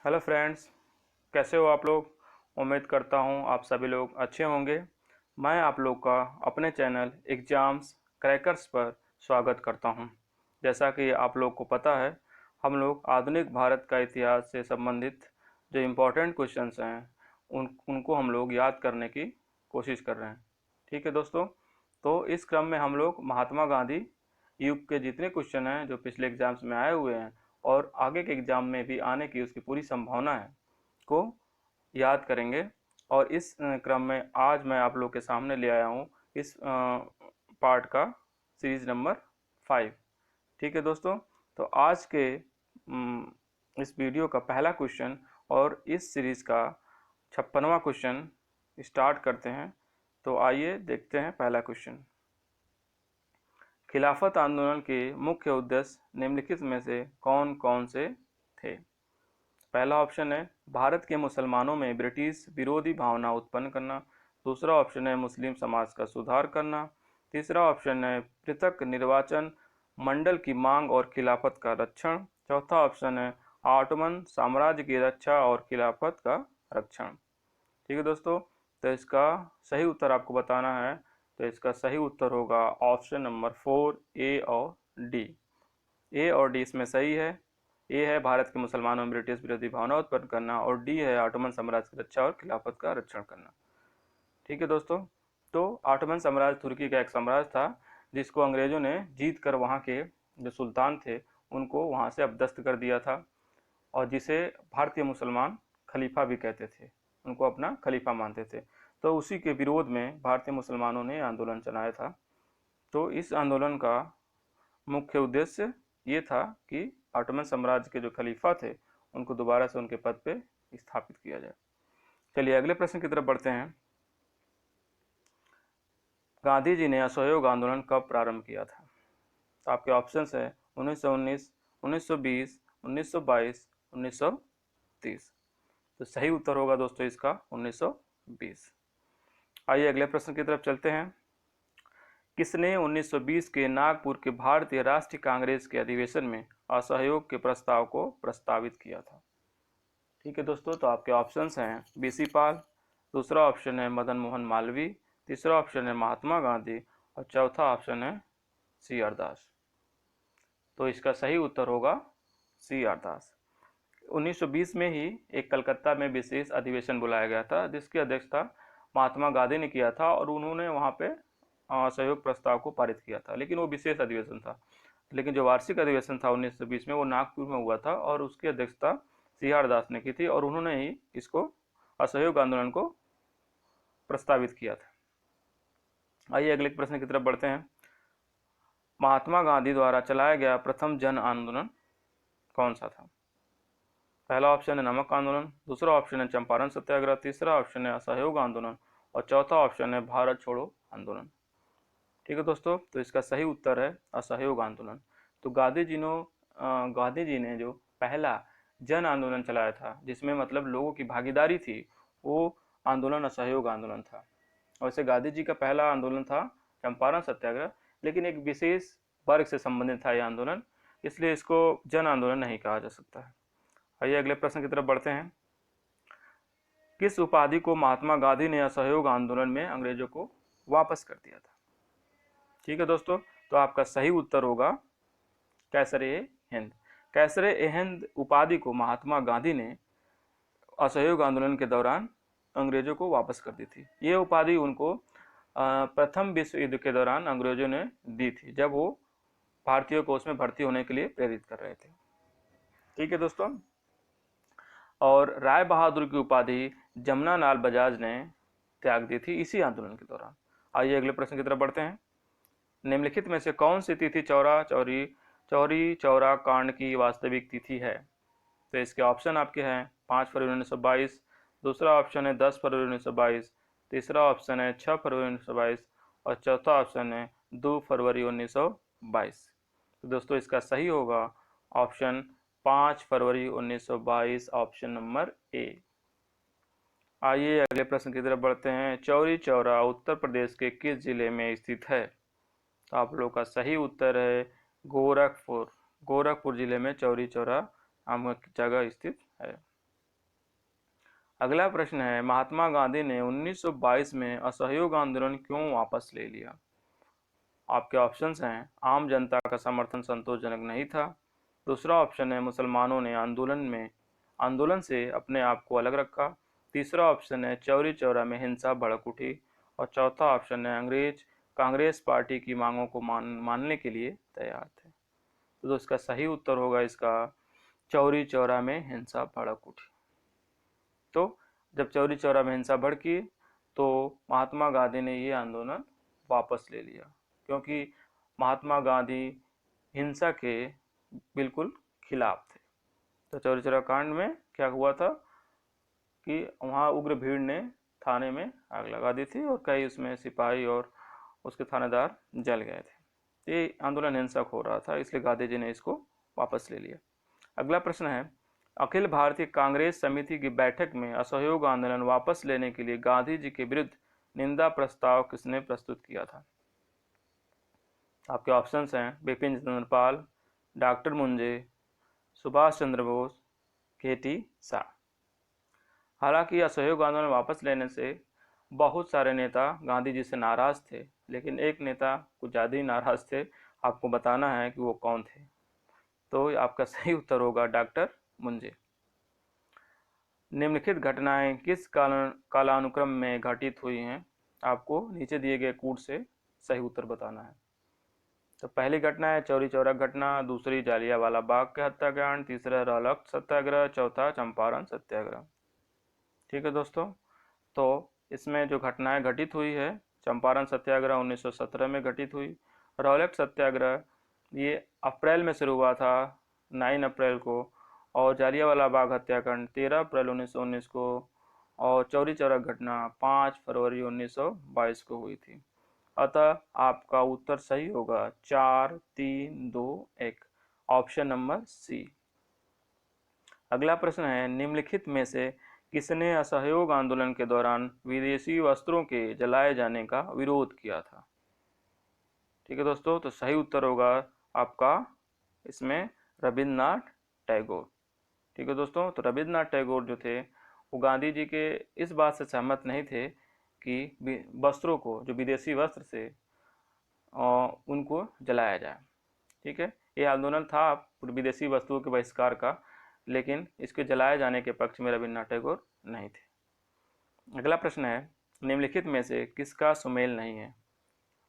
Hello friends, कैसे हो आप लोग। उम्मीद करता हूँ आप सभी लोग अच्छे होंगे। मैं आप लोग का अपने चैनल एग्ज़ाम्स क्रैकर्स पर स्वागत करता हूँ। जैसा कि आप लोग को पता है, हम लोग आधुनिक भारत का इतिहास से संबंधित जो इम्पोर्टेंट क्वेश्चंस हैं उनको हम लोग याद करने की कोशिश कर रहे हैं। ठीक है दोस्तों, तो इस क्रम में हम लोग महात्मा गांधी युग के जितने क्वेश्चन हैं जो पिछले एग्जाम्स में आए हुए हैं और आगे के एग्जाम में भी आने की उसकी पूरी संभावना है को याद करेंगे। और इस क्रम में आज मैं आप लोग के सामने ले आया हूँ इस पार्ट का सीरीज नंबर 5। ठीक है दोस्तों, तो आज के इस वीडियो का पहला क्वेश्चन और इस सीरीज का 56वां क्वेश्चन स्टार्ट करते हैं। तो आइए देखते हैं पहला क्वेश्चन। खिलाफत आंदोलन के मुख्य उद्देश्य निम्नलिखित में से कौन कौन से थे। पहला ऑप्शन है भारत के मुसलमानों में ब्रिटिश विरोधी भावना उत्पन्न करना। दूसरा ऑप्शन है मुस्लिम समाज का सुधार करना। तीसरा ऑप्शन है पृथक निर्वाचन मंडल की मांग और खिलाफत का रक्षण। चौथा ऑप्शन है ऑटोमन साम्राज्य की रक्षा और खिलाफत का रक्षण। ठीक है दोस्तों, तो इसका सही उत्तर आपको बताना है। तो इसका सही उत्तर होगा ऑप्शन नंबर 4, ए और डी। ए और डी इसमें सही है। ए है भारत के मुसलमानों में ब्रिटिश विरोधी भावना उत्पन्न करना और डी है ऑटोमन साम्राज्य की रक्षा और खिलाफत का रक्षण करना। ठीक है दोस्तों, तो ऑटोमन साम्राज्य तुर्की का एक साम्राज्य था जिसको अंग्रेजों ने जीत कर वहाँ के जो सुल्तान थे उनको वहाँ से अपदस्थ कर दिया था और जिसे भारतीय मुसलमान खलीफा भी कहते थे, उनको अपना खलीफा मानते थे। तो उसी के विरोध में भारतीय मुसलमानों ने आंदोलन चलाया था। तो इस आंदोलन का मुख्य उद्देश्य ये था कि ऑटोमन साम्राज्य के जो खलीफा थे उनको दोबारा से उनके पद पे स्थापित किया जाए। चलिए अगले प्रश्न की तरफ बढ़ते हैं। गांधी जी ने असहयोग आंदोलन कब प्रारंभ किया था। तो आपके ऑप्शंस है 1919, 1920, 1922, 1930। तो सही उत्तर होगा दोस्तों इसका 1920। आइए अगले प्रश्न की तरफ चलते हैं। किसने 1920 के नागपुर के भारतीय राष्ट्रीय कांग्रेस के अधिवेशन में असहयोग के प्रस्ताव को प्रस्तावित किया था। ठीक है दोस्तों, तो आपके ऑप्शंस हैं बीसी पाल, दूसरा ऑप्शन है मदन मोहन मालवीय, तीसरा ऑप्शन है महात्मा गांधी और चौथा ऑप्शन है सी आर दास। तो इसका सही उत्तर होगा सी आर दास। 1920 में ही एक कलकत्ता में विशेष अधिवेशन बुलाया गया था जिसकी अध्यक्षता महात्मा गांधी ने किया था और उन्होंने वहाँ पे सहयोग प्रस्ताव को पारित किया था, लेकिन वो विशेष अधिवेशन था। लेकिन जो वार्षिक अधिवेशन था 1920 में वो नागपुर में हुआ था और उसकी अध्यक्षता सी आर दास ने की थी और उन्होंने ही इसको असहयोग आंदोलन को प्रस्तावित किया था। आइए अगले प्रश्न की तरफ बढ़ते हैं। महात्मा गांधी द्वारा चलाया गया प्रथम जन आंदोलन कौन सा था। पहला ऑप्शन है नमक आंदोलन, दूसरा ऑप्शन है चंपारण सत्याग्रह, तीसरा ऑप्शन है असहयोग आंदोलन और चौथा ऑप्शन है भारत छोड़ो आंदोलन। ठीक है दोस्तों, तो इसका सही उत्तर है असहयोग आंदोलन। तो गांधी जी ने जो पहला जन आंदोलन चलाया था जिसमें मतलब लोगों की भागीदारी थी, वो आंदोलन असहयोग आंदोलन था। वैसे गांधी जी का पहला आंदोलन था चंपारण सत्याग्रह, लेकिन एक विशेष वर्ग से संबंधित था यह आंदोलन, इसलिए इसको जन आंदोलन नहीं कहा जा सकता है। आइए अगले प्रश्न की तरफ बढ़ते हैं। किस उपाधि को महात्मा गांधी ने असहयोग आंदोलन में अंग्रेजों को वापस कर दिया था। ठीक है दोस्तों, तो आपका सही उत्तर होगा कैसर-ए-हिंद। कैसर-ए-हिंद उपाधि को महात्मा गांधी ने असहयोग आंदोलन के दौरान अंग्रेजों को वापस कर दी थी। ये उपाधि उनको प्रथम विश्व युद्ध के दौरान अंग्रेजों ने दी थी जब वो भारतीयों को उसमें भर्ती होने के लिए प्रेरित कर रहे थे। ठीक है दोस्तों, और राय बहादुर की उपाधि जमुनालाल बजाज ने त्याग दी थी इसी आंदोलन के दौरान। आइए अगले प्रश्न की तरफ बढ़ते हैं। निम्नलिखित में से कौन सी तिथि चौरी चौरा कांड की वास्तविक तिथि है। तो इसके ऑप्शन आपके हैं 5 फरवरी 1922, दूसरा ऑप्शन है 10 फरवरी 1922, तीसरा ऑप्शन है 6 फरवरी 1922 और चौथा ऑप्शन है 2 फरवरी 1922। तो दोस्तों इसका सही होगा option 5 February 1922, option number A. आइए अगले प्रश्न की तरफ बढ़ते हैं। चौरी चौरा उत्तर प्रदेश के किस जिले में स्थित है। तो आप लोग का सही उत्तर है गोरखपुर। गोरखपुर जिले में चौरी चौरा नामक जगह स्थित है। अगला प्रश्न है, महात्मा गांधी ने 1922 में असहयोग आंदोलन क्यों वापस ले लिया? आपके ऑप्शंस हैं, आम जनता का समर्थन संतोषजनक नहीं था। दूसरा ऑप्शन है, मुसलमानों ने आंदोलन से अपने आप को अलग रखा। तीसरा ऑप्शन है, चौरी चौरा में हिंसा भड़क उठी। और चौथा ऑप्शन है, अंग्रेज कांग्रेस पार्टी की मांगों को मानने के लिए तैयार थे। तो इसका सही उत्तर होगा इसका, चौरी चौरा में हिंसा भड़क उठी। तो जब चौरी चौरा में हिंसा भड़की तो महात्मा गांधी ने ये आंदोलन वापस ले लिया, क्योंकि महात्मा गांधी हिंसा के बिल्कुल खिलाफ थे। तो चौरी चौरा कांड में क्या हुआ था कि वहाँ उग्र भीड़ ने थाने में आग लगा दी थी और कई उसमें सिपाही और उसके थानेदार जल गए थे। ये आंदोलन हिंसक हो रहा था, इसलिए गांधी जी ने इसको वापस ले लिया। अगला प्रश्न है, अखिल भारतीय कांग्रेस समिति की बैठक में असहयोग आंदोलन वापस लेने के लिए गांधी जी के विरुद्ध निंदा प्रस्ताव किसने प्रस्तुत किया था? आपके ऑप्शंस हैं, बिपिन चंद्र पाल, डॉक्टर मुंजे, सुभाष चंद्र बोस, के.टी. शाह। हालांकि असहयोग आंदोलन वापस लेने से बहुत सारे नेता गांधी जी से नाराज थे, लेकिन एक नेता कुछ ज़्यादा ही नाराज थे। आपको बताना है कि वो कौन थे। तो आपका सही उत्तर होगा डॉक्टर मुंजे। निम्नलिखित घटनाएं किस कालानुक्रम में घटित हुई हैं? आपको नीचे दिए गए कूट से सही उत्तर बताना है। तो पहली घटना है चौरी चौरा घटना, दूसरी जालियांवाला बाग के हत्याकांड, तीसरा रॉलक सत्याग्रह, चौथा चंपारण सत्याग्रह। ठीक है दोस्तों, तो इसमें जो घटनाएं घटित हुई है, चंपारण सत्याग्रह 1917 में घटित हुई। रॉलेट सत्याग्रह ये अप्रैल में शुरू हुआ था, 9 अप्रैल को। और जालियांवाला बाग हत्याकांड 13 अप्रैल 1919 को। और चौरी चौरा घटना 5 फरवरी 1922 को हुई थी। अतः आपका उत्तर सही होगा 4, 3, 2, 1, ऑप्शन नंबर सी। अगला प्रश्न है, निम्नलिखित में से किसने असहयोग आंदोलन के दौरान विदेशी वस्त्रों के जलाए जाने का विरोध किया था? ठीक है दोस्तों, तो सही उत्तर होगा आपका इसमें रविन्द्रनाथ टैगोर। ठीक है दोस्तों, तो रविन्द्रनाथ टैगोर जो थे वो गांधी जी के इस बात से सहमत नहीं थे कि वस्त्रों को, जो विदेशी वस्त्र से उनको जलाया जाए। ठीक है, ये आंदोलन था विदेशी वस्तुओं के बहिष्कार का, लेकिन इसके जलाए जाने के पक्ष में रविन्द्रनाथ टैगोर नहीं थे। अगला प्रश्न है, निम्नलिखित में से किसका सुमेल नहीं है?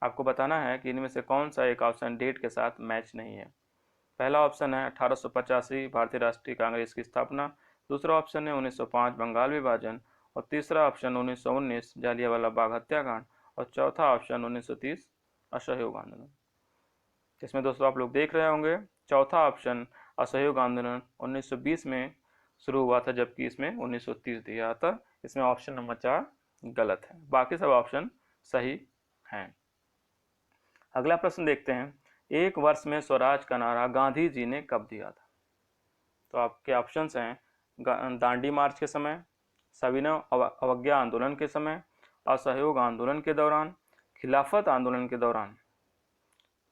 आपको बताना है कि इनमें से कौन सा एक ऑप्शन डेट के साथ मैच नहीं है। पहला ऑप्शन है 1885 भारतीय राष्ट्रीय कांग्रेस की स्थापना, दूसरा ऑप्शन है 1905 बंगाल विभाजन, और तीसरा ऑप्शन 1919 जालियांवाला बाग हत्याकांड, और चौथा ऑप्शन 1930 असहयोग आंदोलन। इसमें दोस्तों आप लोग देख रहे होंगे, चौथा ऑप्शन असहयोग आंदोलन 1920 में शुरू हुआ था, जबकि इसमें 1930 दिया था। इसमें ऑप्शन नंबर 4 गलत है, बाकी सब ऑप्शन सही हैं। अगला प्रश्न देखते हैं, एक वर्ष में स्वराज का नारा गांधी जी ने कब दिया था? तो आपके ऑप्शंस हैं, दांडी मार्च के समय, सविनय अवज्ञा आंदोलन के समय, असहयोग आंदोलन के दौरान, खिलाफत आंदोलन के दौरान।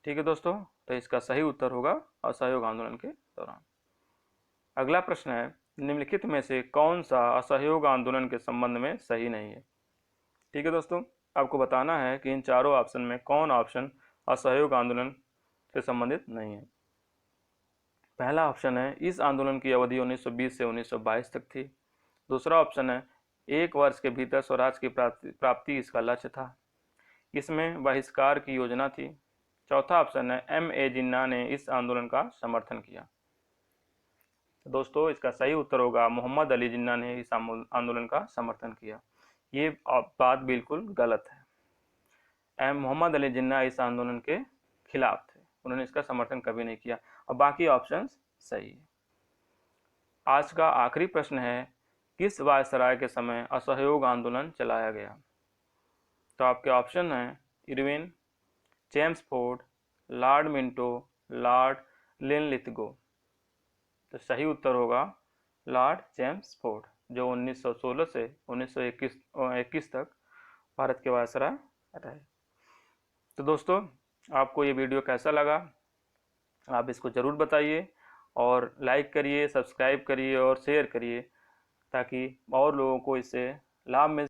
ठीक है दोस्तों, तो इसका सही उत्तर होगा असहयोग आंदोलन के दौरान। अगला प्रश्न है, निम्नलिखित में से कौन सा असहयोग आंदोलन के संबंध में सही नहीं है? ठीक है दोस्तों, आपको बताना है कि इन चारों ऑप्शन में कौन ऑप्शन असहयोग आंदोलन से संबंधित नहीं है। पहला ऑप्शन है, इस आंदोलन की अवधि 1920 से 1922 तक थी। दूसरा ऑप्शन है, एक वर्ष के भीतर स्वराज की प्राप्ति इसका लक्ष्य था। इसमें बहिष्कार की योजना थी। चौथा ऑप्शन है, M.A. जिन्ना ने इस आंदोलन का समर्थन किया। तो दोस्तों इसका सही उत्तर होगा मोहम्मद अली जिन्ना ने इस आंदोलन का समर्थन किया। ये बात बिल्कुल गलत है। मोहम्मद अली जिन्ना इस आंदोलन के खिलाफ थे, उन्होंने इसका समर्थन कभी नहीं किया, और बाकी ऑप्शंस सही है। आज का आखिरी प्रश्न है, किस वायसराय के समय असहयोग आंदोलन चलाया गया? तो आपके ऑप्शन हैं, Irwin, Chelmsford, Lord Minto, Lord Linlithgow. तो सही उत्तर होगा लॉर्ड चेम्सफोर्ड, जो 1916 से 1921 तक भारत के वायसराय रहे। तो दोस्तों आपको ये वीडियो कैसा लगा, आप इसको ज़रूर बताइए, और लाइक करिए, सब्सक्राइब करिए और शेयर करिए, ताकि और लोगों को इससे लाभ मिल